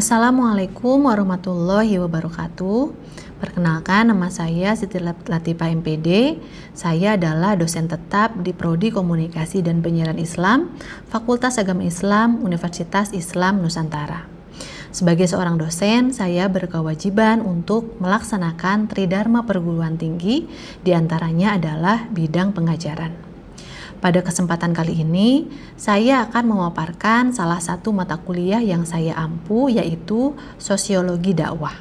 Assalamualaikum warahmatullahi wabarakatuh. Perkenalkan, nama saya Siti Latifah MPD. Saya adalah dosen tetap di Prodi Komunikasi dan Penyiaran Islam, Fakultas Agama Islam, Universitas Islam Nusantara. Sebagai seorang dosen, saya berkewajiban untuk melaksanakan tridharma perguruan tinggi, diantaranya adalah bidang pengajaran. Pada kesempatan kali ini, saya akan memaparkan salah satu mata kuliah yang saya ampu, yaitu Sosiologi Dakwah.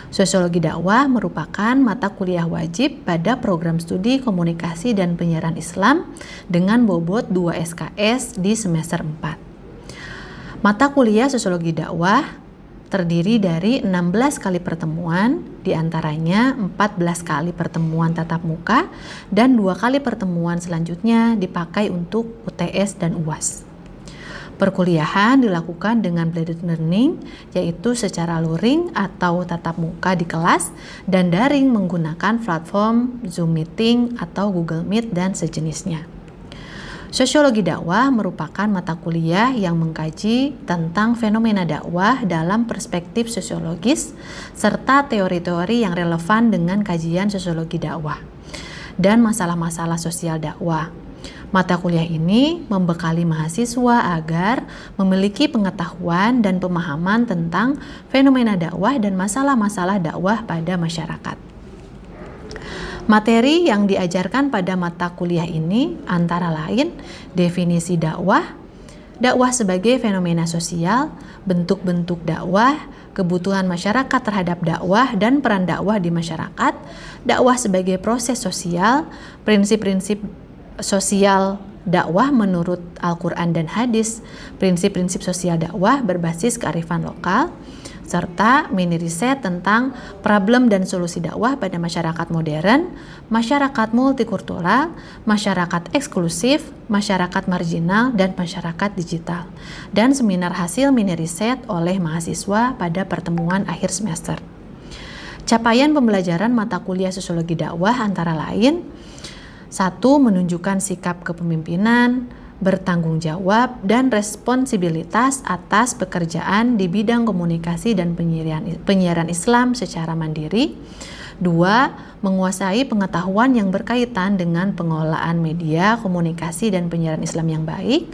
Sosiologi Dakwah merupakan mata kuliah wajib pada program studi Komunikasi dan Penyiaran Islam dengan bobot 2 SKS di semester 4. Mata kuliah Sosiologi Dakwah terdiri dari 16 kali pertemuan, diantaranya 14 kali pertemuan tatap muka dan 2 kali pertemuan selanjutnya dipakai untuk UTS dan UAS. Perkuliahan dilakukan dengan blended learning, yaitu secara luring atau tatap muka di kelas dan daring menggunakan platform Zoom Meeting atau Google Meet dan sejenisnya. Sosiologi dakwah merupakan mata kuliah yang mengkaji tentang fenomena dakwah dalam perspektif sosiologis serta teori-teori yang relevan dengan kajian sosiologi dakwah dan masalah-masalah sosial dakwah. Mata kuliah ini membekali mahasiswa agar memiliki pengetahuan dan pemahaman tentang fenomena dakwah dan masalah-masalah dakwah pada masyarakat. Materi yang diajarkan pada mata kuliah ini antara lain definisi dakwah, dakwah sebagai fenomena sosial, bentuk-bentuk dakwah, kebutuhan masyarakat terhadap dakwah dan peran dakwah di masyarakat, dakwah sebagai proses sosial, prinsip-prinsip sosial dakwah menurut Al-Quran dan Hadis, prinsip-prinsip sosial dakwah berbasis kearifan lokal, serta mini riset tentang problem dan solusi dakwah pada masyarakat modern, masyarakat multikultural, masyarakat eksklusif, masyarakat marginal, dan masyarakat digital, dan seminar hasil mini riset oleh mahasiswa pada pertemuan akhir semester. Capaian pembelajaran mata kuliah Sosiologi Dakwah antara lain: 1. Menunjukkan sikap kepemimpinan, bertanggung jawab, dan responsibilitas atas pekerjaan di bidang komunikasi dan penyiaran Islam secara mandiri. 2. Menguasai pengetahuan yang berkaitan dengan pengelolaan media, komunikasi, dan penyiaran Islam yang baik,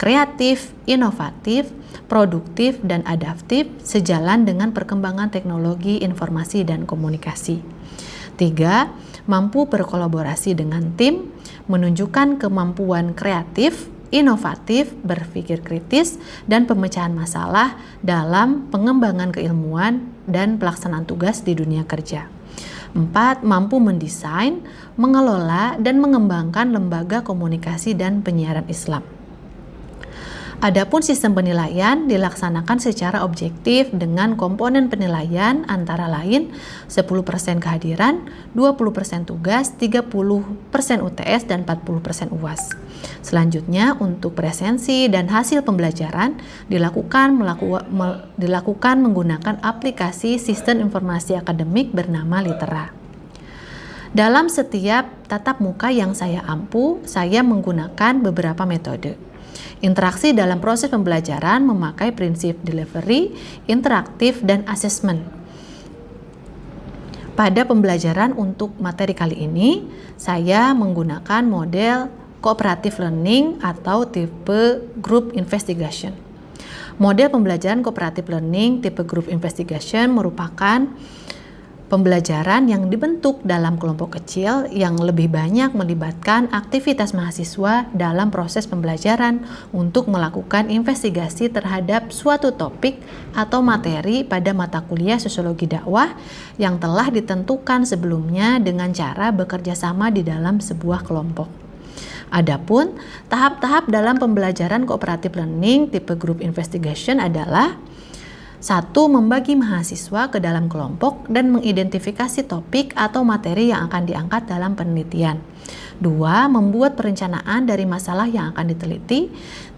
kreatif, inovatif, produktif, dan adaptif sejalan dengan perkembangan teknologi informasi dan komunikasi. 3. Mampu berkolaborasi dengan tim, menunjukkan kemampuan kreatif, inovatif, berpikir kritis, dan pemecahan masalah dalam pengembangan keilmuan dan pelaksanaan tugas di dunia kerja. 4. Mampu mendesain, mengelola, dan mengembangkan lembaga komunikasi dan penyiaran Islam. Adapun sistem penilaian dilaksanakan secara objektif dengan komponen penilaian antara lain 10% kehadiran, 20% tugas, 30% UTS, dan 40% UAS. Selanjutnya, untuk presensi dan hasil pembelajaran dilakukan menggunakan aplikasi sistem informasi akademik bernama Litera. Dalam setiap tatap muka yang saya ampu, saya menggunakan beberapa metode. Interaksi dalam proses pembelajaran memakai prinsip delivery, interaktif, dan assessment. Pada pembelajaran untuk materi kali ini, saya menggunakan model cooperative learning atau tipe group investigation. Model pembelajaran cooperative learning tipe group investigation merupakan pembelajaran yang dibentuk dalam kelompok kecil yang lebih banyak melibatkan aktivitas mahasiswa dalam proses pembelajaran untuk melakukan investigasi terhadap suatu topik atau materi pada mata kuliah Sosiologi Dakwah yang telah ditentukan sebelumnya dengan cara bekerja sama di dalam sebuah kelompok. Adapun tahap-tahap dalam pembelajaran cooperative learning tipe group investigation adalah: 1. Membagi mahasiswa ke dalam kelompok dan mengidentifikasi topik atau materi yang akan diangkat dalam penelitian. 2. Membuat perencanaan dari masalah yang akan diteliti.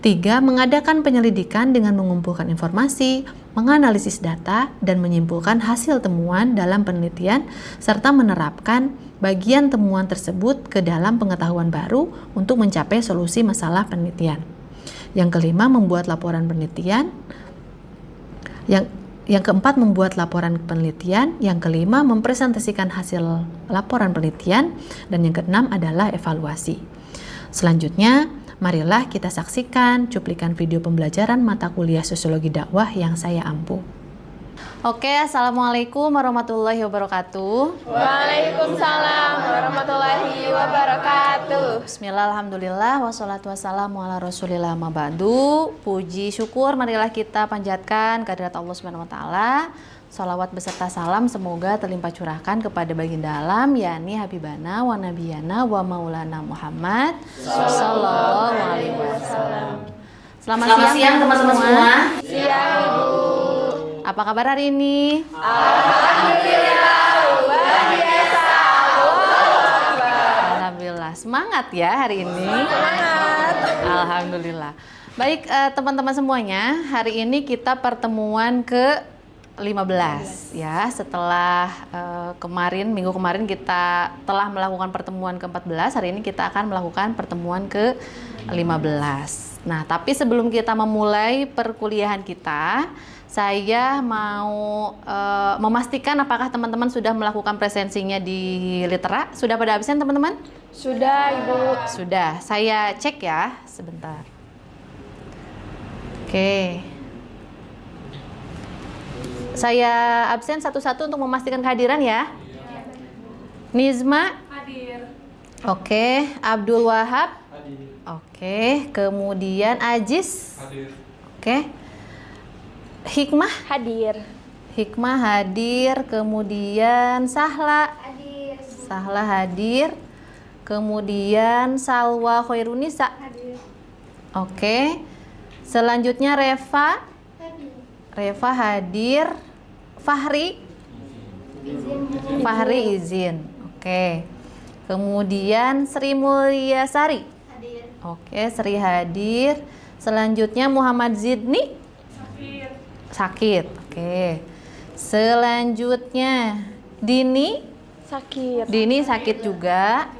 3. Mengadakan penyelidikan dengan mengumpulkan informasi, menganalisis data, dan menyimpulkan hasil temuan dalam penelitian, serta menerapkan bagian temuan tersebut ke dalam pengetahuan baru untuk mencapai solusi masalah penelitian. Yang kelima, membuat laporan penelitian. Yang keempat, membuat laporan penelitian. Yang kelima, mempresentasikan hasil laporan penelitian. Dan yang keenam adalah evaluasi. Selanjutnya, marilah kita saksikan cuplikan video pembelajaran mata kuliah Sosiologi Dakwah yang saya ampu. Oke, Assalamualaikum warahmatullahi wabarakatuh. Waalaikumsalam warahmatullahi wabarakatuh. Bismillah, alhamdulillah, wassalatu wassalamu ala rasulillah ma ba'du. Puji syukur marilah kita panjatkan kehadirat Allah Subhanahu wa taala. Salawat beserta salam semoga terlimpah curahkan kepada baginda alam, yakni Habibana wa Nabiyana wa Maulana Muhammad sallallahu alaihi wasallam. Selamat siang teman-teman semua. Siang Ibu. Apa kabar hari ini? Alhamdulillah, luar biasa. Alhamdulillah, semangat ya hari ini. Semangat. Alhamdulillah. Baik teman-teman semuanya, hari ini kita pertemuan ke-15 ya. Setelah minggu kemarin kita telah melakukan pertemuan ke-14, hari ini kita akan melakukan pertemuan ke-15. Nah, tapi sebelum kita memulai perkuliahan kita, saya mau memastikan apakah teman-teman sudah melakukan presensinya di Litera. Sudah pada absen teman-teman? Sudah Ibu. Sudah, saya cek ya sebentar. Oke. Saya absen satu-satu untuk memastikan kehadiran ya. Nizma? Hadir. Oke. Abdul Wahab? Hadir. Oke. Kemudian Ajis? Hadir. Oke. Hikmah? Hadir. Hikmah hadir. Kemudian Sahla? Hadir. Sahla hadir. Kemudian Salwa Khairunisa? Hadir. Oke. Selanjutnya Reva? Hadir. Reva hadir. Fahri? Izin. Fahri izin. Oke. Kemudian Sri Mulyasari? Hadir. Oke, Sri hadir. Selanjutnya Muhammad Zidni? Sakit. Oke. Selanjutnya Dini? Sakit. Dini sakit juga.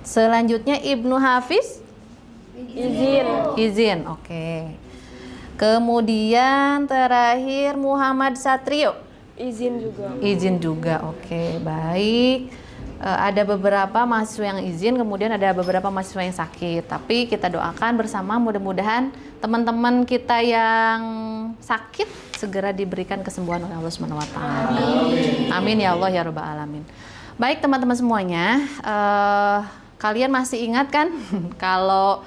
Selanjutnya Ibnu Hafiz? Izin. Izin. Oke. Kemudian terakhir Muhammad Satrio? Izin juga. Izin juga. Oke, baik. Ada beberapa mahasiswa yang izin, kemudian ada beberapa mahasiswa yang sakit. Tapi kita doakan bersama, mudah-mudahan teman-teman kita yang sakit segera diberikan kesembuhan oleh Allah Subhanahu wa taala. Amin ya Allah ya rabbal alamin. Baik teman-teman semuanya, kalian masih ingat kan kalau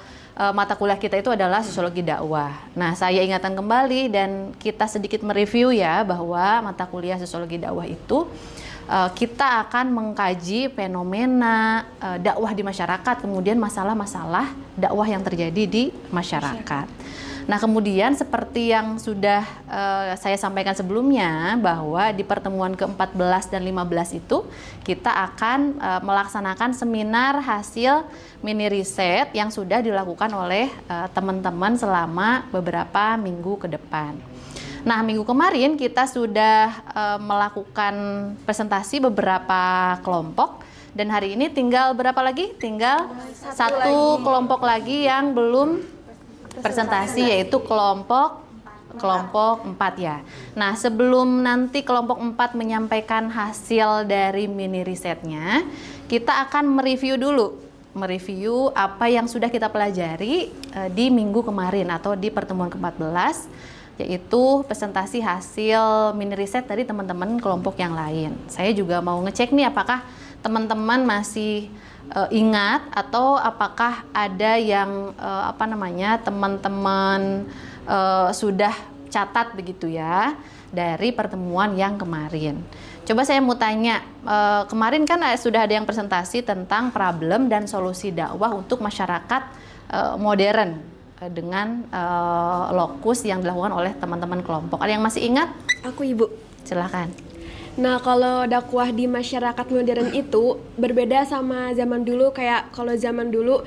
mata kuliah kita itu adalah Sosiologi Dakwah. Nah, saya ingatkan kembali dan kita sedikit mereview ya bahwa mata kuliah Sosiologi Dakwah itu kita akan mengkaji fenomena dakwah di masyarakat, kemudian masalah-masalah dakwah yang terjadi di masyarakat. Nah, kemudian seperti yang sudah saya sampaikan sebelumnya bahwa di pertemuan ke-14 dan 15 itu kita akan melaksanakan seminar hasil mini riset yang sudah dilakukan oleh teman-teman selama beberapa minggu ke depan. Nah, minggu kemarin kita sudah melakukan presentasi beberapa kelompok dan hari ini tinggal berapa lagi? Tinggal satu kelompok lagi yang belum presentasi, yaitu kelompok 4 ya. Nah, sebelum nanti kelompok 4 menyampaikan hasil dari mini risetnya, kita akan mereview apa yang sudah kita pelajari di minggu kemarin atau di pertemuan ke-14, yaitu presentasi hasil mini riset dari teman-teman kelompok yang lain. Saya juga mau ngecek nih apakah teman-teman masih ingat atau apakah ada yang teman-teman sudah catat begitu ya dari pertemuan yang kemarin. Coba saya mau tanya, kemarin kan sudah ada yang presentasi tentang problem dan solusi dakwah untuk masyarakat modern dengan lokus yang dilakukan oleh teman-teman kelompok. Ada yang masih ingat? Aku Ibu. Silahkan. Nah, kalau dakwah di masyarakat modern itu berbeda sama zaman dulu. Kayak kalau zaman dulu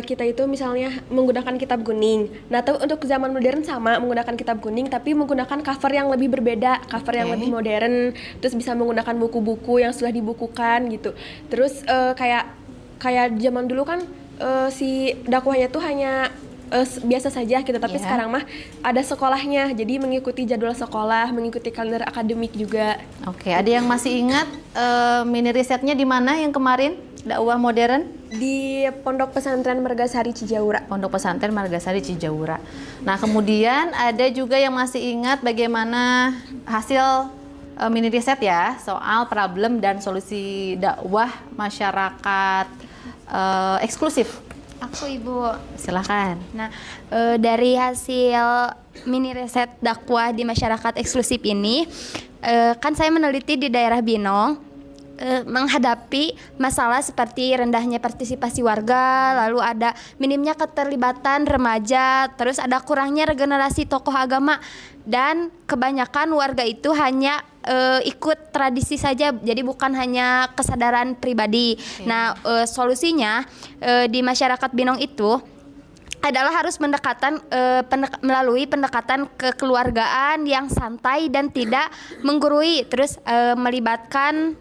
kita itu misalnya menggunakan kitab kuning. Nah, tapi untuk zaman modern sama menggunakan kitab kuning, tapi menggunakan cover yang lebih berbeda, cover yang lebih modern. Terus bisa menggunakan buku-buku yang sudah dibukukan gitu. Terus kayak zaman dulu kan si dakwahnya tuh hanya biasa saja gitu, tapi Iya. sekarang mah ada sekolahnya, jadi mengikuti jadwal sekolah, mengikuti kalender akademik juga. Oke, ada yang masih ingat mini risetnya di mana yang kemarin dakwah modern? Di Pondok Pesantren Margasari Cijaura. Pondok Pesantren Margasari Cijaura. Nah, kemudian ada juga yang masih ingat bagaimana hasil mini riset ya soal problem dan solusi dakwah masyarakat eksklusif. Aku Ibu. Silahkan. Nah, dari hasil mini riset dakwah di masyarakat eksklusif ini, kan saya meneliti di daerah Binong, menghadapi masalah seperti rendahnya partisipasi warga, lalu ada minimnya keterlibatan remaja, terus ada kurangnya regenerasi tokoh agama, dan kebanyakan warga itu hanya ikut tradisi saja, jadi bukan hanya kesadaran pribadi. Nah, solusinya di masyarakat Binong itu adalah harus melalui pendekatan kekeluargaan yang santai dan tidak menggurui, terus melibatkan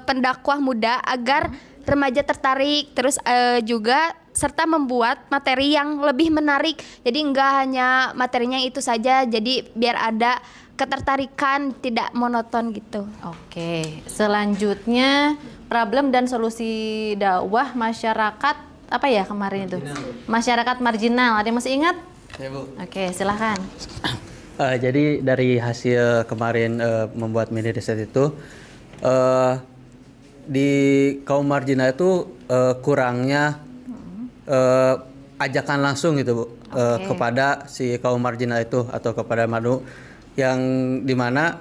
pendakwah muda agar remaja tertarik, terus juga serta membuat materi yang lebih menarik. Jadi enggak hanya materinya itu saja, jadi biar ada ketertarikan, tidak monoton gitu. Oke, selanjutnya problem dan solusi dakwah masyarakat apa ya kemarin itu? Masyarakat marginal. Ada yang masih ingat? Ya, Bu. Oke, silahkan. Jadi dari hasil kemarin membuat mini riset itu di kaum marginal itu kurangnya ajakan langsung gitu, Bu, kepada si kaum marginal itu atau kepada madu yang dimana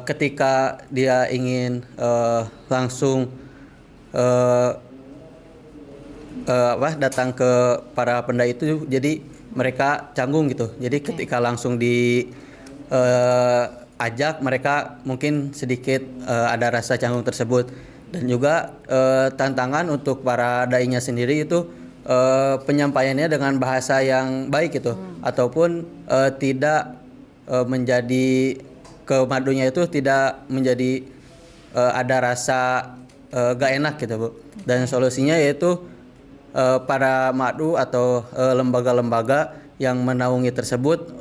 ketika dia ingin langsung datang ke para pendai itu, jadi mereka canggung gitu. Jadi ketika langsung ajak, mereka mungkin sedikit ada rasa canggung tersebut. Dan juga tantangan untuk para dai-nya sendiri itu penyampaiannya dengan bahasa yang baik gitu, ataupun tidak menjadi ke madunya itu tidak menjadi ada rasa gak enak gitu, Bu. Dan solusinya yaitu para madu atau lembaga-lembaga yang menaungi tersebut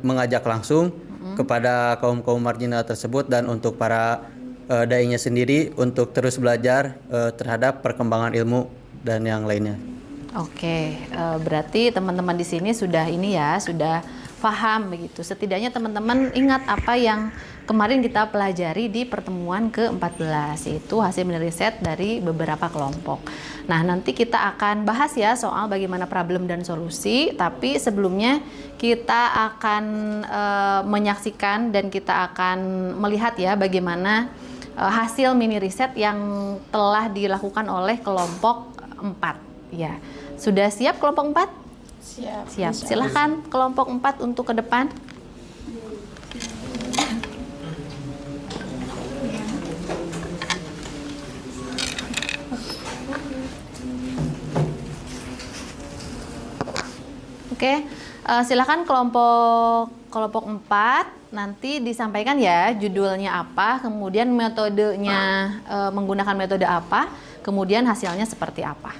mengajak langsung kepada kaum-kaum marginal tersebut, dan untuk para dai-nya sendiri untuk terus belajar terhadap perkembangan ilmu dan yang lainnya. Oke, berarti teman-teman di sini sudah paham begitu. Setidaknya teman-teman ingat apa yang kemarin kita pelajari di pertemuan ke-14, yaitu hasil riset dari beberapa kelompok. Nah, nanti kita akan bahas ya soal bagaimana problem dan solusi, tapi sebelumnya kita akan menyaksikan dan kita akan melihat ya bagaimana hasil mini riset yang telah dilakukan oleh kelompok 4. Ya, sudah siap kelompok 4? Siap. Silahkan kelompok 4 untuk ke depan. Oke, silakan kelompok 4 nanti disampaikan ya judulnya apa, kemudian metodenya menggunakan metode apa, kemudian hasilnya seperti apa.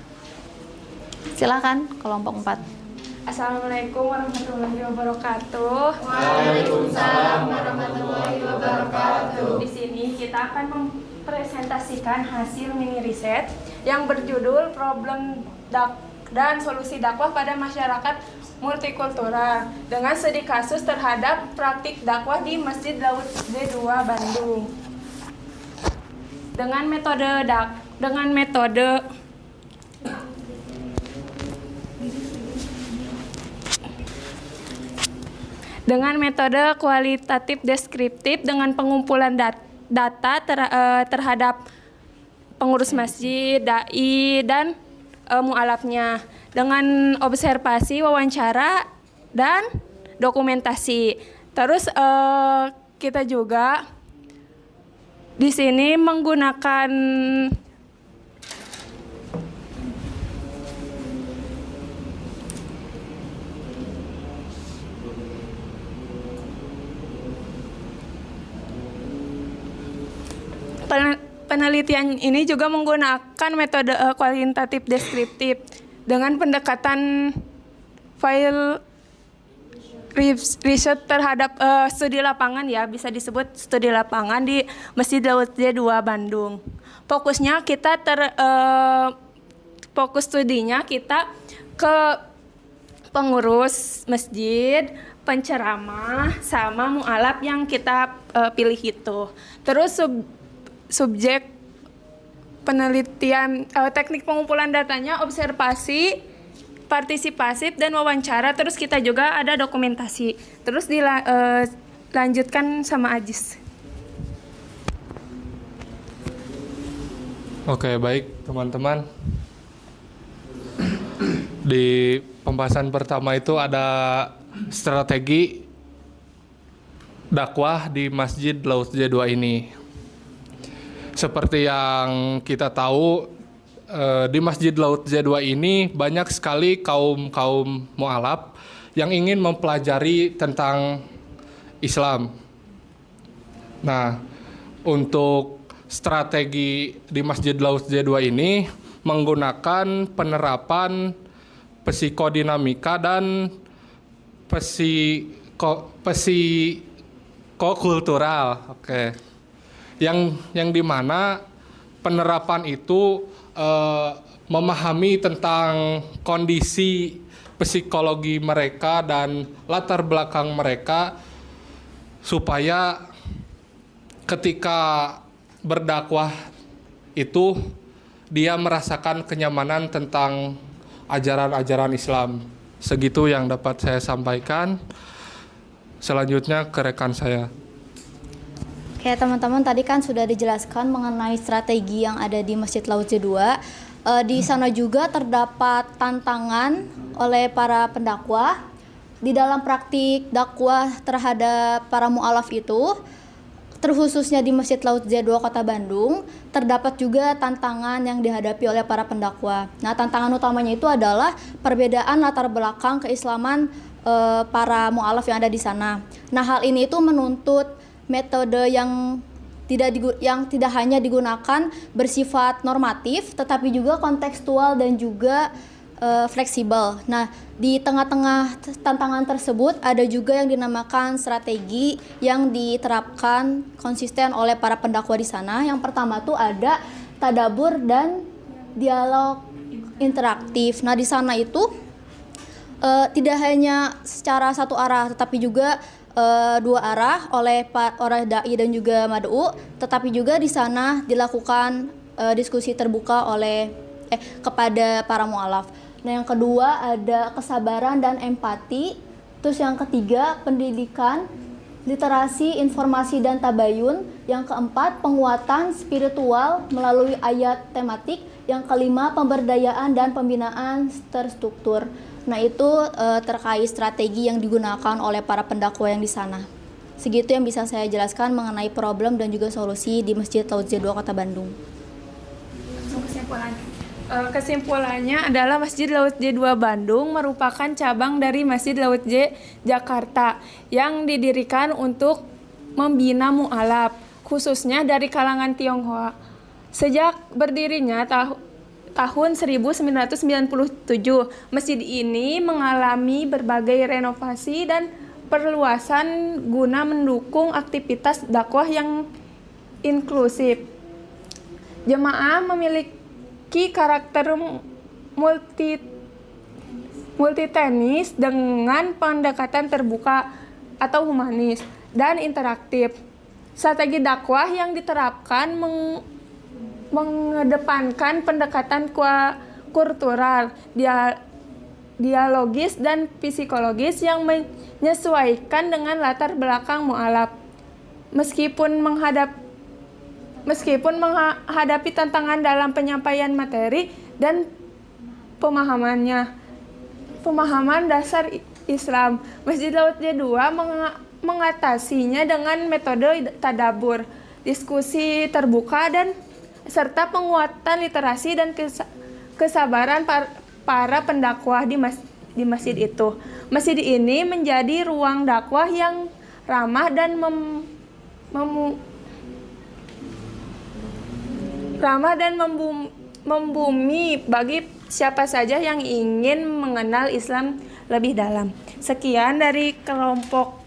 Silakan kelompok 4. Assalamualaikum warahmatullahi wabarakatuh. Waalaikumsalam warahmatullahi wabarakatuh. Di sini kita akan mempresentasikan hasil mini riset yang berjudul Problem dan Solusi Dakwah pada Masyarakat Multikultural dengan studi kasus terhadap praktik dakwah di Masjid Laut D2 Bandung. Dengan metode kualitatif deskriptif dengan pengumpulan data terhadap pengurus masjid, dai, dan mualafnya, dengan observasi, wawancara, dan dokumentasi. Terus kita juga di sini menggunakan penelitian ini juga menggunakan metode kualitatif deskriptif dengan pendekatan file riset terhadap studi lapangan ya, bisa disebut studi lapangan di Masjid Daud J2 Bandung. Fokusnya kita fokus studinya kita ke pengurus masjid, penceramah, sama mualaf yang kita pilih itu. Terus subjek penelitian, teknik pengumpulan datanya observasi, partisipasif, dan wawancara. Terus kita juga ada dokumentasi. Terus dilanjutkan sama Ajis. Oke, baik teman-teman. Di pembahasan pertama itu ada strategi dakwah di Masjid Laut J2 ini. Seperti yang kita tahu, di Masjid Laut J2 ini banyak sekali kaum mu'alaf yang ingin mempelajari tentang Islam. Nah, untuk strategi di Masjid Laut J2 ini menggunakan penerapan psikodinamika dan psikokultural. Oke. Yang dimana penerapan itu memahami tentang kondisi psikologi mereka dan latar belakang mereka supaya ketika berdakwah itu dia merasakan kenyamanan tentang ajaran-ajaran Islam. Segitu yang dapat saya sampaikan. Selanjutnya ke rekan saya. Oke teman-teman, tadi kan sudah dijelaskan mengenai strategi yang ada di Masjid Laut J2. Di sana juga terdapat tantangan oleh para pendakwah di dalam praktik dakwah terhadap para mu'alaf itu, terkhususnya di Masjid Laut J2 Kota Bandung, terdapat juga tantangan yang dihadapi oleh para pendakwah. Nah, tantangan utamanya itu adalah perbedaan latar belakang keislaman para mu'alaf yang ada di sana. Nah, hal ini itu menuntut metode yang tidak hanya digunakan bersifat normatif, tetapi juga kontekstual dan juga fleksibel. Nah, di tengah-tengah tantangan tersebut ada juga yang dinamakan strategi yang diterapkan konsisten oleh para pendakwah di sana. Yang pertama tuh ada tadabur dan dialog interaktif. Nah, di sana itu tidak hanya secara satu arah, tetapi juga dua arah oleh dai dan juga mad'u, tetapi juga di sana dilakukan diskusi terbuka kepada para mu'alaf. Nah, yang kedua ada kesabaran dan empati. Terus yang ketiga pendidikan, literasi, informasi dan tabayun. Yang keempat penguatan spiritual melalui ayat tematik. Yang kelima pemberdayaan dan pembinaan terstruktur. Nah, itu terkait strategi yang digunakan oleh para pendakwah yang di sana. Segitu yang bisa saya jelaskan mengenai problem dan juga solusi di Masjid Laut J2 Kota Bandung. Kesimpulannya adalah Masjid Laut J2 Bandung merupakan cabang dari Masjid Laut J Jakarta yang didirikan untuk membina mu'alaf, khususnya dari kalangan Tionghoa. Sejak berdirinya tahun 1997, masjid ini mengalami berbagai renovasi dan perluasan guna mendukung aktivitas dakwah yang inklusif. Jemaah memiliki karakter multitenis dengan pendekatan terbuka atau humanis dan interaktif. Strategi dakwah yang diterapkan mengedepankan pendekatan kultural, dialogis dan psikologis yang menyesuaikan dengan latar belakang mu'alaf. Meskipun menghadapi tantangan dalam penyampaian materi dan pemahaman dasar Islam, Masjid Laut J2 mengatasinya dengan metode tadabur, diskusi terbuka dan serta penguatan literasi dan kesabaran para pendakwah di masjid itu. Masjid ini menjadi ruang dakwah yang ramah dan membumi bagi siapa saja yang ingin mengenal Islam lebih dalam. Sekian dari kelompok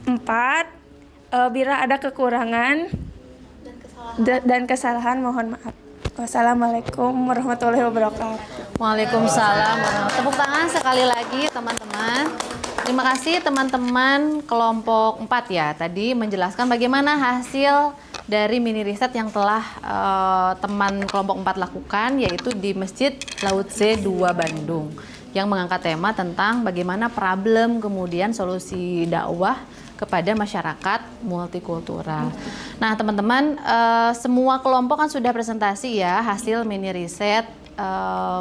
4. Bila ada kekurangan dan kesalahan mohon maaf. Wassalamualaikum warahmatullahi wabarakatuh. Waalaikumsalam. Tepuk tangan sekali lagi teman-teman. Terima kasih teman-teman kelompok 4 ya. Tadi menjelaskan bagaimana hasil dari mini riset yang telah teman kelompok 4 lakukan, yaitu di Masjid Lautse 2 Bandung, yang mengangkat tema tentang bagaimana problem kemudian solusi dakwah kepada masyarakat multikultural. Nah teman-teman, semua kelompok kan sudah presentasi ya hasil mini riset,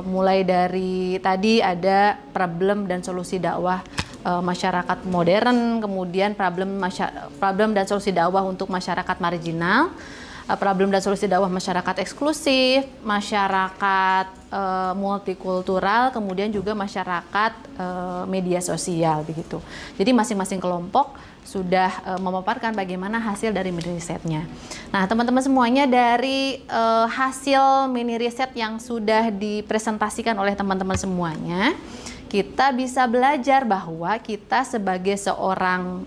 mulai dari tadi ada problem dan solusi dakwah masyarakat modern, kemudian problem dan solusi dakwah untuk masyarakat marginal, problem dan solusi dakwah masyarakat eksklusif, masyarakat multikultural, kemudian juga masyarakat media sosial begitu. Jadi masing-masing kelompok sudah memaparkan bagaimana hasil dari mini risetnya. Nah, teman-teman semuanya, dari hasil mini riset yang sudah dipresentasikan oleh teman-teman semuanya, kita bisa belajar bahwa kita sebagai seorang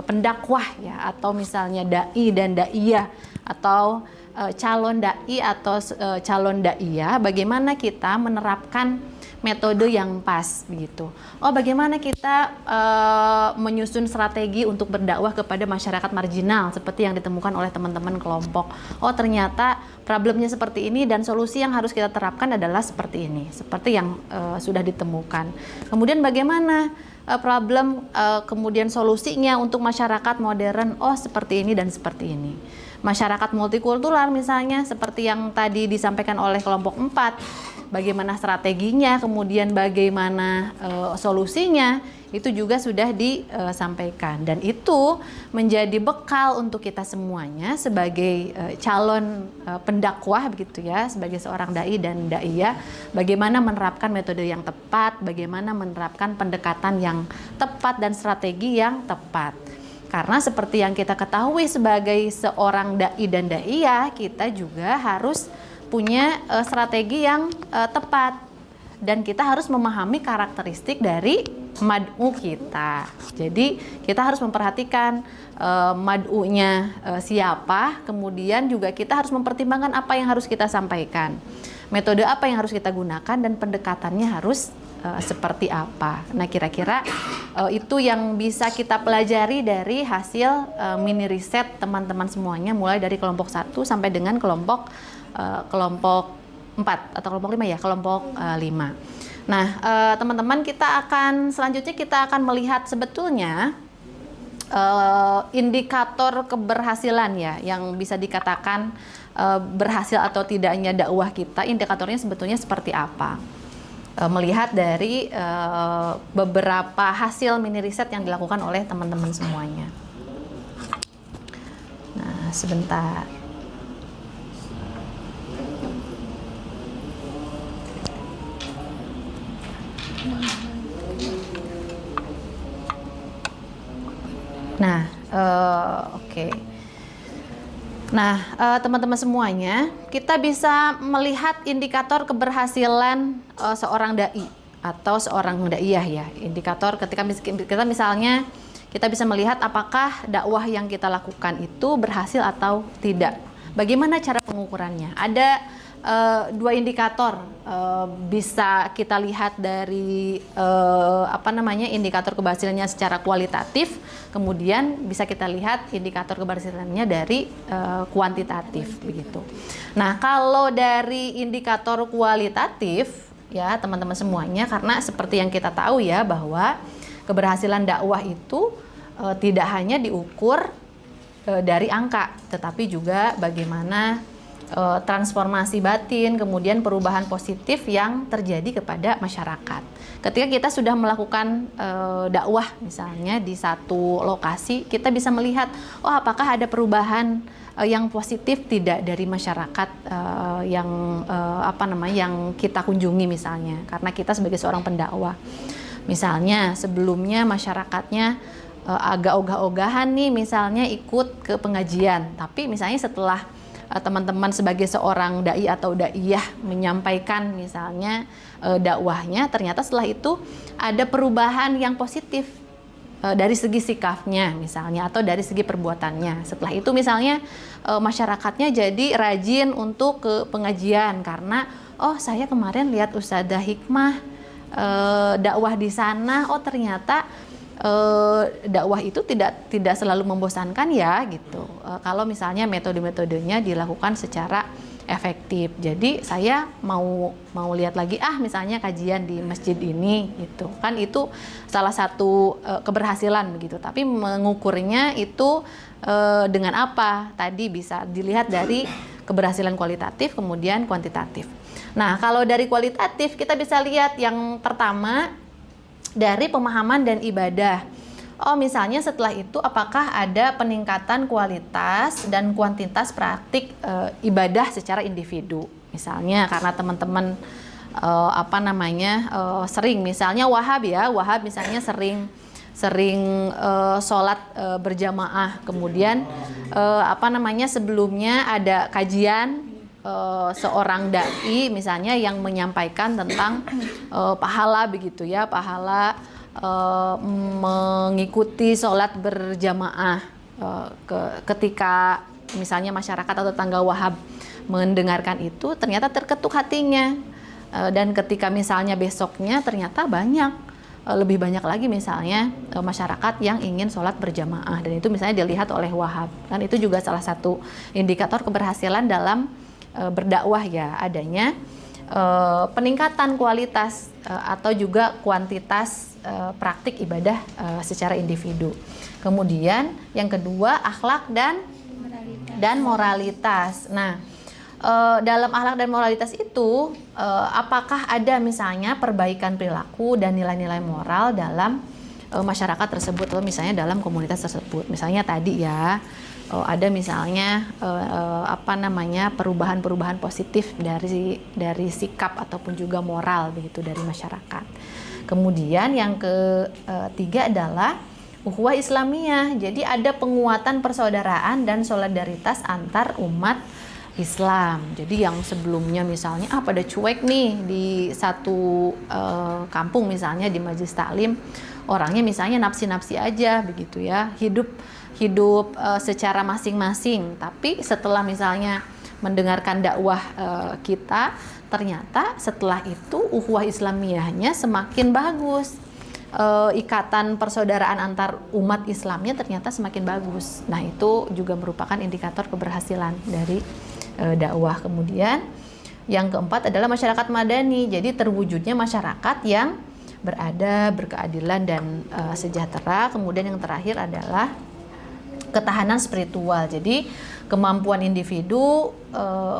pendakwah ya, atau misalnya dai dan daiyah, atau calon dai atau calon daiyah, bagaimana kita menerapkan metode yang pas begitu. Oh, bagaimana kita menyusun strategi untuk berdakwah kepada masyarakat marginal seperti yang ditemukan oleh teman-teman kelompok. Oh, ternyata problemnya seperti ini dan solusi yang harus kita terapkan adalah seperti ini, seperti yang sudah ditemukan. Kemudian bagaimana problem kemudian solusinya untuk masyarakat modern? Oh, seperti ini dan seperti ini. Masyarakat multikultural misalnya seperti yang tadi disampaikan oleh kelompok 4, bagaimana strateginya, kemudian bagaimana solusinya, itu juga sudah disampaikan, dan itu menjadi bekal untuk kita semuanya sebagai calon pendakwah begitu ya, sebagai seorang dai dan daiyah, bagaimana menerapkan metode yang tepat, bagaimana menerapkan pendekatan yang tepat dan strategi yang tepat. Karena seperti yang kita ketahui sebagai seorang dai dan daiyah, kita juga harus punya strategi yang tepat, dan kita harus memahami karakteristik dari mad'u kita. Jadi kita harus memperhatikan mad'unya siapa, kemudian juga kita harus mempertimbangkan apa yang harus kita sampaikan, metode apa yang harus kita gunakan, dan pendekatannya harus seperti apa. Nah, kira-kira itu yang bisa kita pelajari dari hasil mini riset teman-teman semuanya, mulai dari kelompok 1 sampai dengan kelompok 4 atau kelompok 5 ya, kelompok 5. Nah, teman-teman, selanjutnya kita akan melihat sebetulnya indikator keberhasilan ya, yang bisa dikatakan berhasil atau tidaknya dakwah kita, indikatornya sebetulnya seperti apa. Melihat dari beberapa hasil mini riset yang dilakukan oleh teman-teman semuanya. Nah, sebentar. Nah, oke. Nah, teman-teman semuanya, kita bisa melihat indikator keberhasilan seorang dai atau seorang daiyah ya. Indikator ketika kita misalnya kita bisa melihat apakah dakwah yang kita lakukan itu berhasil atau tidak. Bagaimana cara pengukurannya? Ada dua indikator, bisa kita lihat dari indikator keberhasilannya secara kualitatif, kemudian bisa kita lihat indikator keberhasilannya dari kuantitatif begitu. Nah, kalau dari indikator kualitatif ya teman-teman semuanya, karena seperti yang kita tahu ya bahwa keberhasilan dakwah itu tidak hanya diukur dari angka, tetapi juga bagaimana transformasi batin, kemudian perubahan positif yang terjadi kepada masyarakat. Ketika kita sudah melakukan dakwah misalnya di satu lokasi, kita bisa melihat, oh apakah ada perubahan yang positif tidak dari masyarakat yang kita kunjungi misalnya, karena kita sebagai seorang pendakwah. Misalnya sebelumnya masyarakatnya agak ogah-ogahan nih misalnya ikut ke pengajian, tapi misalnya setelah teman-teman sebagai seorang dai atau daiyah menyampaikan misalnya dakwahnya, ternyata setelah itu ada perubahan yang positif dari segi sikapnya misalnya atau dari segi perbuatannya. Setelah itu misalnya masyarakatnya jadi rajin untuk ke pengajian karena oh saya kemarin lihat Ustadzah Hikmah dakwah di sana, oh ternyata dakwah itu tidak selalu membosankan ya gitu. Kalau misalnya metode-metodenya dilakukan secara efektif. Jadi saya mau lihat lagi misalnya kajian di masjid ini gitu. Kan itu salah satu keberhasilan begitu. Tapi mengukurnya itu dengan apa? Tadi bisa dilihat dari keberhasilan kualitatif kemudian kuantitatif. Nah, kalau dari kualitatif kita bisa lihat yang pertama dari pemahaman dan ibadah. Oh, misalnya setelah itu apakah ada peningkatan kualitas dan kuantitas praktik ibadah secara individu. Misalnya karena teman-teman sering misalnya Wahhab misalnya sering sholat berjamaah, kemudian sebelumnya ada kajian seorang dai misalnya yang menyampaikan tentang pahala begitu ya, pahala mengikuti sholat berjamaah. Ketika misalnya masyarakat atau tetangga Wahhab mendengarkan itu ternyata terketuk hatinya, dan ketika misalnya besoknya ternyata lebih banyak lagi misalnya masyarakat yang ingin sholat berjamaah, dan itu misalnya dilihat oleh Wahhab. Kan itu juga salah satu indikator keberhasilan dalam berdakwah ya, adanya peningkatan kualitas atau juga kuantitas praktik ibadah secara individu. Kemudian yang kedua akhlak dan moralitas. Nah, dalam akhlak dan moralitas itu apakah ada misalnya perbaikan perilaku dan nilai-nilai moral dalam masyarakat tersebut atau misalnya dalam komunitas tersebut. Misalnya tadi ya ada misalnya perubahan-perubahan positif dari sikap ataupun juga moral begitu dari masyarakat. Kemudian yang ketiga adalah ukhuwah Islamiyah. Jadi ada penguatan persaudaraan dan solidaritas antar umat Islam. Jadi yang sebelumnya misalnya pada cuek nih di satu kampung misalnya di majelis taklim, orangnya misalnya nafsi-nafsi aja begitu ya, hidup secara masing-masing. Tapi setelah misalnya mendengarkan dakwah kita, ternyata setelah itu ukhuwah Islamiyahnya semakin bagus. Ikatan persaudaraan antar umat Islamnya ternyata semakin bagus. Nah, itu juga merupakan indikator keberhasilan dari dakwah. Kemudian yang keempat adalah masyarakat madani. Jadi terwujudnya masyarakat yang beradab, berkeadilan dan sejahtera. Kemudian yang terakhir adalah ketahanan spiritual. Jadi kemampuan individu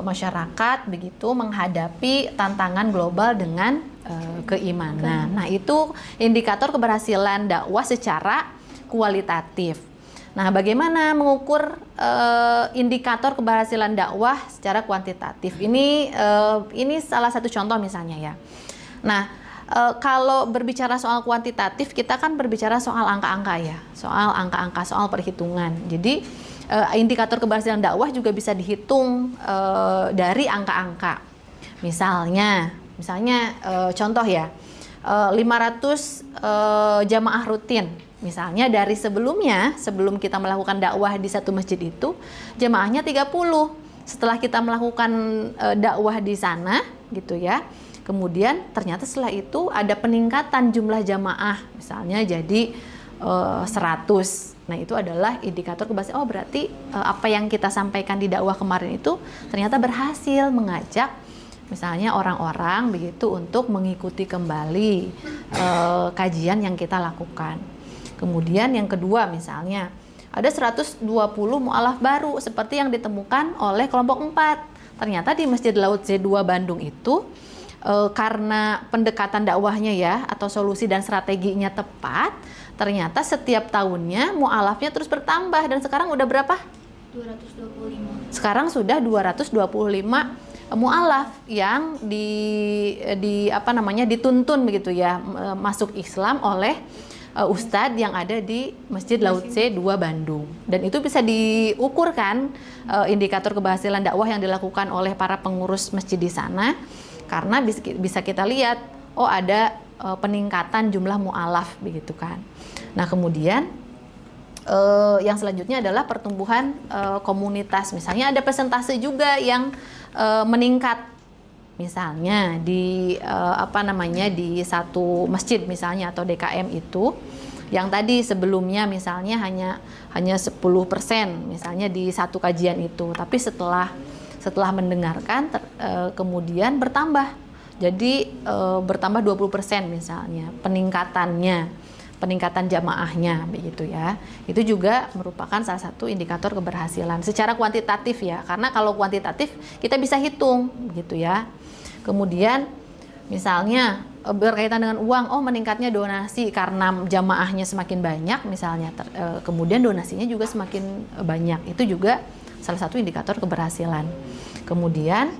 masyarakat begitu menghadapi tantangan global dengan keimanan. Nah, itu indikator keberhasilan dakwah secara kualitatif. Nah, bagaimana mengukur indikator keberhasilan dakwah secara kuantitatif? Ini salah satu contoh misalnya ya. Nah, kalau berbicara soal kuantitatif, kita kan berbicara soal angka-angka ya, soal angka-angka, soal perhitungan. Jadi indikator keberhasilan dakwah juga bisa dihitung dari angka-angka. Misalnya contoh ya, 500 jamaah rutin. Misalnya dari sebelum kita melakukan dakwah di satu masjid itu, jamaahnya 30. Setelah kita melakukan dakwah di sana gitu ya, kemudian ternyata setelah itu ada peningkatan jumlah jamaah, misalnya jadi 100. Nah, itu adalah indikator keberhasilan. Oh, berarti apa yang kita sampaikan di dakwah kemarin itu ternyata berhasil mengajak misalnya orang-orang begitu untuk mengikuti kembali kajian yang kita lakukan. Kemudian yang kedua misalnya ada 120 mu'alaf baru seperti yang ditemukan oleh kelompok 4. Ternyata di Masjid Laut Z2 Bandung itu karena pendekatan dakwahnya ya atau solusi dan strateginya tepat, ternyata setiap tahunnya mu'alafnya terus bertambah dan sekarang udah berapa? 225. Sekarang sudah 225 mu'alaf yang dituntun begitu ya masuk Islam oleh ustadz yang ada di Masjid Lautse 2 Bandung. Dan itu bisa diukur kan indikator keberhasilan dakwah yang dilakukan oleh para pengurus masjid di sana, karena bisa kita lihat ada peningkatan jumlah mu'alaf begitu kan. Nah kemudian yang selanjutnya adalah pertumbuhan komunitas. Misalnya ada persentase juga yang meningkat. Misalnya di di satu masjid misalnya atau DKM itu yang tadi sebelumnya misalnya hanya 10% misalnya di satu kajian itu, tapi setelah mendengarkan kemudian bertambah. Jadi bertambah 20% misalnya peningkatan jamaahnya begitu ya. Itu juga merupakan salah satu indikator keberhasilan secara kuantitatif ya. Karena kalau kuantitatif kita bisa hitung gitu ya. Kemudian misalnya berkaitan dengan uang, meningkatnya donasi karena jamaahnya semakin banyak misalnya, kemudian donasinya juga semakin banyak. Itu juga salah satu indikator keberhasilan. Kemudian,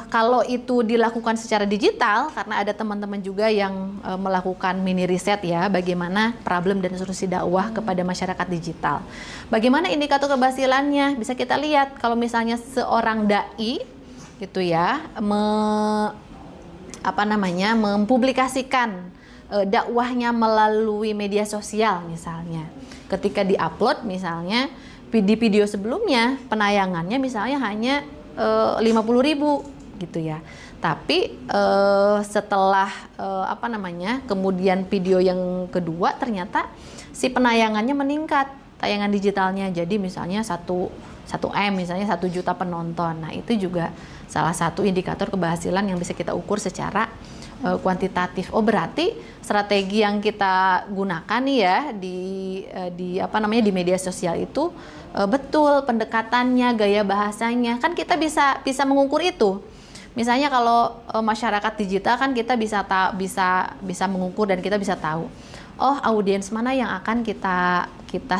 kalau itu dilakukan secara digital, karena ada teman-teman juga yang melakukan mini riset ya, bagaimana problem dan solusi dakwah kepada masyarakat digital. Bagaimana indikator keberhasilannya? Bisa kita lihat kalau misalnya seorang dai gitu ya, mempublikasikan dakwahnya melalui media sosial misalnya. Ketika diupload misalnya di video sebelumnya penayangannya misalnya hanya 50.000 gitu ya. Tapi setelah kemudian video yang kedua ternyata si penayangannya meningkat, tayangan digitalnya. Jadi misalnya 1 M misalnya 1 juta penonton. Nah, itu juga salah satu indikator keberhasilan yang bisa kita ukur secara kuantitatif. Berarti strategi yang kita gunakan nih ya di media sosial itu betul pendekatannya, gaya bahasanya, kan kita bisa mengukur itu. Misalnya kalau masyarakat digital kan kita bisa mengukur dan kita bisa tahu audiens mana yang akan kita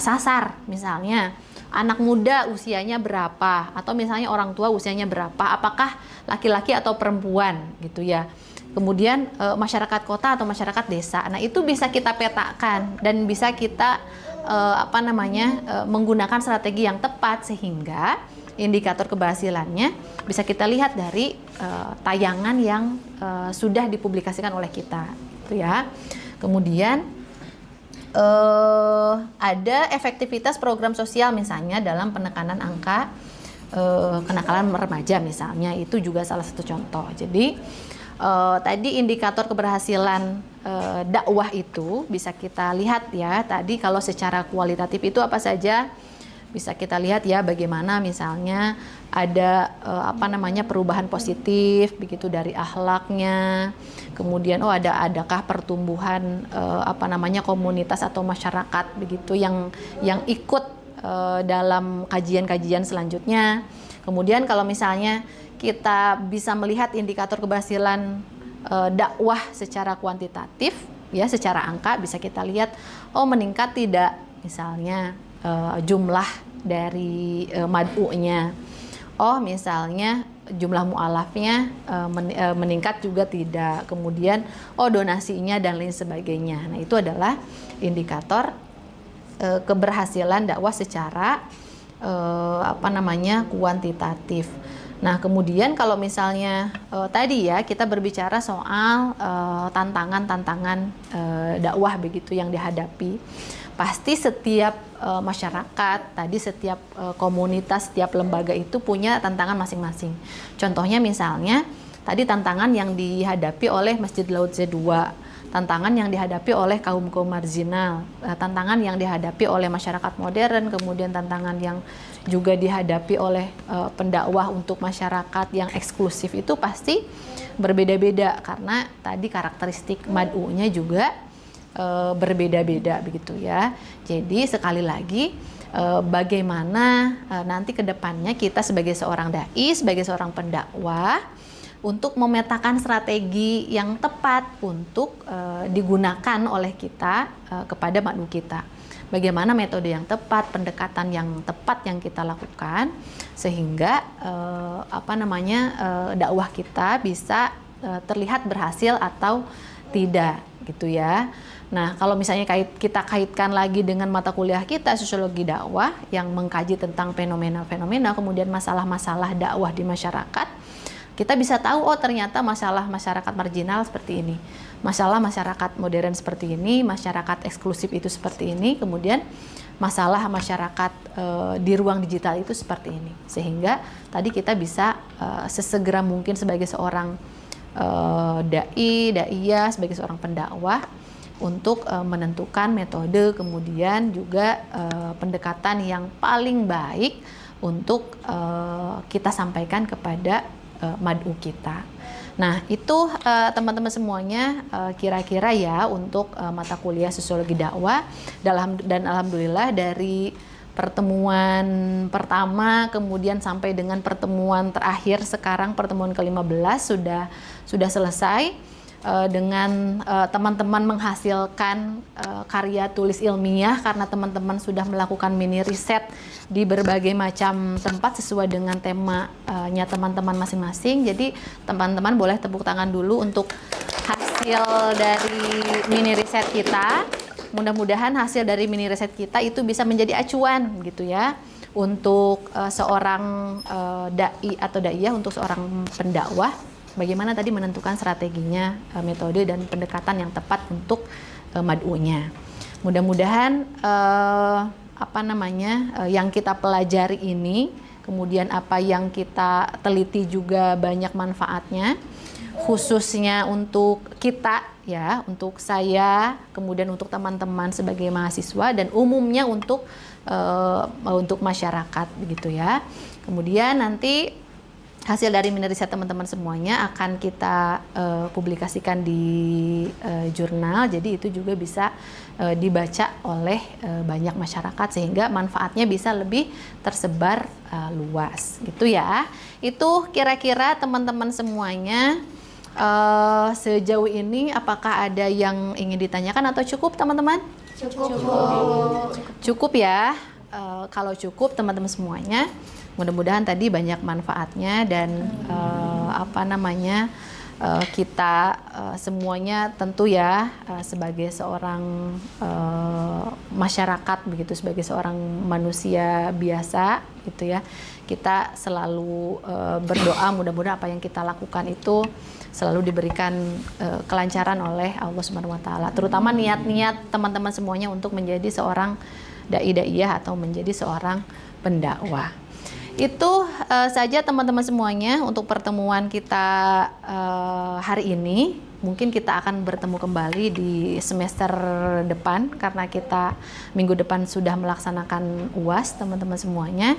sasar, misalnya anak muda usianya berapa, atau misalnya orang tua usianya berapa, apakah laki-laki atau perempuan gitu ya. Kemudian masyarakat kota atau masyarakat desa. Nah, itu bisa kita petakan dan bisa kita menggunakan strategi yang tepat sehingga indikator keberhasilannya bisa kita lihat dari tayangan yang sudah dipublikasikan oleh kita, gitu ya. Kemudian ada efektivitas program sosial misalnya dalam penekanan angka kenakalan remaja misalnya, itu juga salah satu contoh. Jadi tadi indikator keberhasilan dakwah itu bisa kita lihat ya. Tadi kalau secara kualitatif itu apa saja bisa kita lihat ya, bagaimana misalnya ada perubahan positif begitu dari akhlaknya. Kemudian adakah pertumbuhan komunitas atau masyarakat begitu yang ikut dalam kajian-kajian selanjutnya. Kemudian kalau misalnya kita bisa melihat indikator keberhasilan dakwah secara kuantitatif ya, secara angka bisa kita lihat meningkat tidak misalnya jumlah dari mad'unya. Misalnya jumlah mu'alafnya meningkat juga tidak. Kemudian donasinya dan lain sebagainya. Nah, itu adalah indikator keberhasilan dakwah secara kuantitatif. Nah, kemudian kalau misalnya tadi ya kita berbicara soal tantangan-tantangan dakwah begitu yang dihadapi. Pasti setiap masyarakat, tadi setiap komunitas, setiap lembaga itu punya tantangan masing-masing. Contohnya misalnya tadi tantangan yang dihadapi oleh Masjid Lautse 2, tantangan yang dihadapi oleh kaum-kaum marginal, tantangan yang dihadapi oleh masyarakat modern, kemudian tantangan yang juga dihadapi oleh pendakwah untuk masyarakat yang eksklusif, itu pasti berbeda-beda karena tadi karakteristik mad'unya juga berbeda-beda begitu ya. Jadi sekali lagi bagaimana nanti ke depannya kita sebagai seorang dai, sebagai seorang pendakwah untuk memetakan strategi yang tepat untuk digunakan oleh kita kepada mad'u kita. Bagaimana metode yang tepat, pendekatan yang tepat yang kita lakukan sehingga dakwah kita bisa terlihat berhasil atau Tidak, gitu ya. Nah, kalau misalnya kita kaitkan lagi dengan mata kuliah kita, sosiologi dakwah, yang mengkaji tentang fenomena-fenomena, kemudian masalah-masalah dakwah di masyarakat, kita bisa tahu, oh ternyata masalah masyarakat marginal seperti ini, masalah masyarakat modern seperti ini, masyarakat eksklusif itu seperti ini, kemudian masalah masyarakat di ruang digital itu seperti ini. Sehingga tadi kita bisa sesegera mungkin sebagai seorang daiyah, sebagai seorang pendakwah, untuk menentukan metode, kemudian juga pendekatan yang paling baik untuk kita sampaikan kepada mad'u kita. Nah, itu teman-teman semuanya kira-kira ya untuk mata kuliah sosiologi dakwah. Dan alhamdulillah dari pertemuan pertama kemudian sampai dengan pertemuan terakhir sekarang, pertemuan ke-15 sudah selesai. Dengan teman-teman menghasilkan karya tulis ilmiah, karena teman-teman sudah melakukan mini riset di berbagai macam tempat sesuai dengan temanya teman-teman masing-masing. Jadi teman-teman boleh tepuk tangan dulu untuk hasil dari mini riset kita. Mudah-mudahan hasil dari mini riset kita itu bisa menjadi acuan gitu ya, untuk seorang dai atau daiyah, untuk seorang pendakwah, bagaimana tadi menentukan strateginya, metode dan pendekatan yang tepat untuk mad'unya. Mudah-mudahan yang kita pelajari ini, kemudian apa yang kita teliti juga banyak manfaatnya, khususnya untuk kita ya, untuk saya, kemudian untuk teman-teman sebagai mahasiswa, dan umumnya untuk masyarakat begitu ya. Kemudian nanti hasil dari mini riset teman-teman semuanya akan kita publikasikan di jurnal, jadi itu juga bisa dibaca oleh banyak masyarakat sehingga manfaatnya bisa lebih tersebar luas gitu ya. Itu kira-kira teman-teman semuanya. Sejauh ini apakah ada yang ingin ditanyakan atau cukup teman-teman? Cukup ya. Kalau cukup teman-teman semuanya, mudah-mudahan tadi banyak manfaatnya dan kita semuanya tentu ya sebagai seorang masyarakat begitu, sebagai seorang manusia biasa gitu ya, kita selalu berdoa mudah-mudahan apa yang kita lakukan itu selalu diberikan kelancaran oleh Allah Subhanahu wa taala, terutama niat-niat teman-teman semuanya untuk menjadi seorang daiyah atau menjadi seorang pendakwah. Itu saja teman-teman semuanya untuk pertemuan kita hari ini. Mungkin kita akan bertemu kembali di semester depan karena kita minggu depan sudah melaksanakan UAS teman-teman semuanya.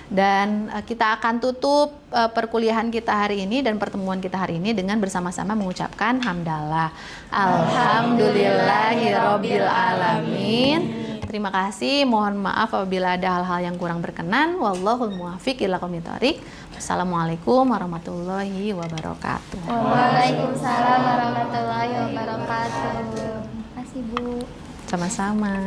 Dan kita akan tutup perkuliahan kita hari ini dan pertemuan kita hari ini dengan bersama-sama mengucapkan hamdalah. Alhamdulillahirabbil alamin. Terima kasih, mohon maaf apabila ada hal-hal yang kurang berkenan. Wallahul muwaffiq ila aqwamit thoriq. Wassalamualaikum warahmatullahi wabarakatuh. Waalaikumsalam warahmatullahi wabarakatuh. Terima kasih Bu. Sama-sama.